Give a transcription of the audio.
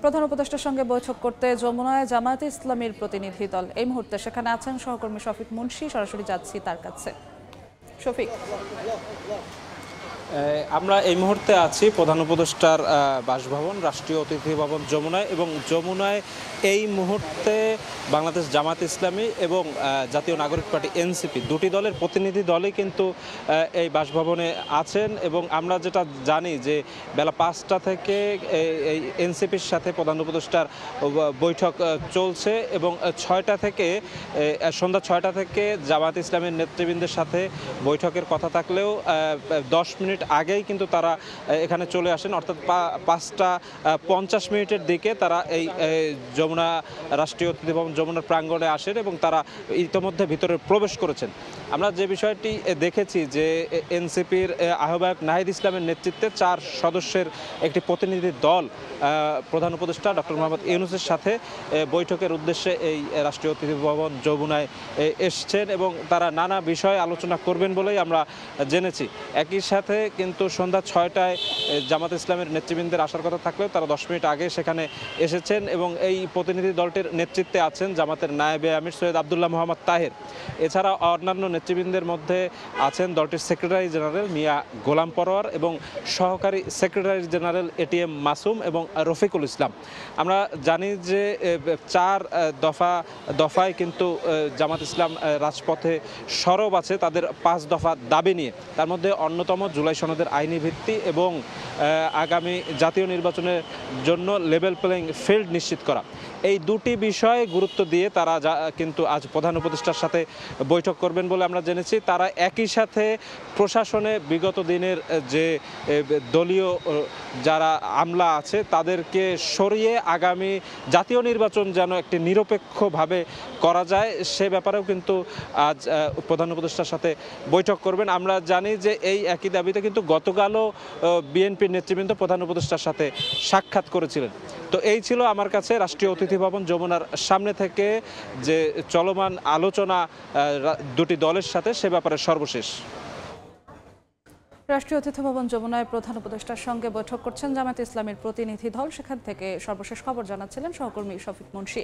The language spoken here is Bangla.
প্রধান উপদেষ্টার সঙ্গে বৈঠক করতে যমুনায় জামায়াতে ইসলামীর প্রতিনিধি দল এই মুহূর্তে সেখানে আছেন সহকর্মী শফিক মুন্সি। সরাসরি যাচ্ছি তার কাছে। শফিক, আমরা এই মুহূর্তে আছি প্রধান উপদেষ্টার বাসভবন রাষ্ট্রীয় অতিথি ভবন যমুনায়, এবং যমুনায় এই মুহূর্তে বাংলাদেশ জামায়াত ইসলামী এবং জাতীয় নাগরিক পার্টি এনসিপি দুটি দলের প্রতিনিধি দলই কিন্তু এই বাসভবনে আছেন। এবং আমরা যেটা জানি যে বেলা 5টা থেকে এই এনসিপির সাথে প্রধান উপদেষ্টার বৈঠক চলছে, এবং সন্ধ্যা 6টা থেকে জামায়াত ইসলামের নেতৃবৃন্দের সাথে বৈঠকের কথা থাকলেও 10 মিনিট আগেই কিন্তু তারা এখানে চলে আসেন, অর্থাৎ 5টা 50 দিকে তারা এই যমুনা রাষ্ট্রীয় অতিথি ভবন যমুনার প্রাঙ্গণে আসেন এবং তারা ইতিমধ্যে ভিতরে প্রবেশ করেছেন। আমরা যে বিষয়টি দেখেছি যে এনসিপির আহ্বায়ক নাহিদ ইসলামের নেতৃত্বে 4 সদস্যের একটি প্রতিনিধি দল প্রধান উপদেষ্টা ডক্টর মোহাম্মদ ইউনূসের সাথে বৈঠকের উদ্দেশ্যে এই রাষ্ট্রীয় অতিথি ভবন যমুনায় এসছেন, এবং তারা নানা বিষয়ে আলোচনা করবেন বলেই আমরা জেনেছি। একই সাথে কিন্তু সন্ধ্যা 6টায় জামাত ইসলামের নেতৃবৃন্দের আসার কথা থাকলেও তারা 10 মিনিট আগে সেখানে এসেছেন, এবং এই প্রতিনিধি দলটির নেতৃত্বে আছেন জামাতের নায়েবে আমির সৈয়দ আবদুল্লাহ মোহাম্মদ তাহের। এছাড়া অন্যান্য নেতৃবৃন্দের মধ্যে আছেন দলটির সেক্রেটারি জেনারেল মিয়া গোলাম পরোয়ার এবং সহকারী সেক্রেটারি জেনারেল এটিএম মাসুম এবং রফিকুল ইসলাম। আমরা জানি যে 4 দফায় কিন্তু জামাত ইসলাম রাজপথে সরব আছে তাদের 5 দফা দাবি নিয়ে। তার মধ্যে অন্যতম জুলাই সনদের আইনি ভিত্তি এবং আগামী জাতীয় নির্বাচনের জন্য লেভেল প্লেইং ফিল্ড নিশ্চিত করা, এই দুটি বিষয়ে গুরুত্ব দিয়ে তারা কিন্তু আজ প্রধান উপদেষ্টার সাথে বৈঠক করবেন বলে আমরা জেনেছি। তারা একই সাথে প্রশাসনে বিগত দিনের যে দলীয় যারা আমলা আছে তাদেরকে সরিয়ে আগামী জাতীয় নির্বাচন যেন একটি নিরপেক্ষভাবে করা যায় সে ব্যাপারেও কিন্তু আজ প্রধান উপদেষ্টার সাথে বৈঠক করবেন। আমরা জানি যে এই একই দাবিতে কিন্তু গতকালও বিএনপির নেতৃবৃন্দ প্রধান উপদেষ্টার সাথে সাক্ষাৎ করেছিলেন। তো এই ছিল আমার কাছে রাষ্ট্রীয় অতিথি ভবন যমুনার সামনে থেকে যে চলমান আলোচনা দুটি দলের সাথে সে ব্যাপারে সর্বশেষ। রাষ্ট্রীয় অতিথি ভবন যমুনায় প্রধান উপদেষ্টার সঙ্গে বৈঠক করছেন জামায়াতে ইসলামীর প্রতিনিধি দল, সেখান থেকে সর্বশেষ খবর জানাচ্ছিলেন সহকর্মী শফিক মুন্সি।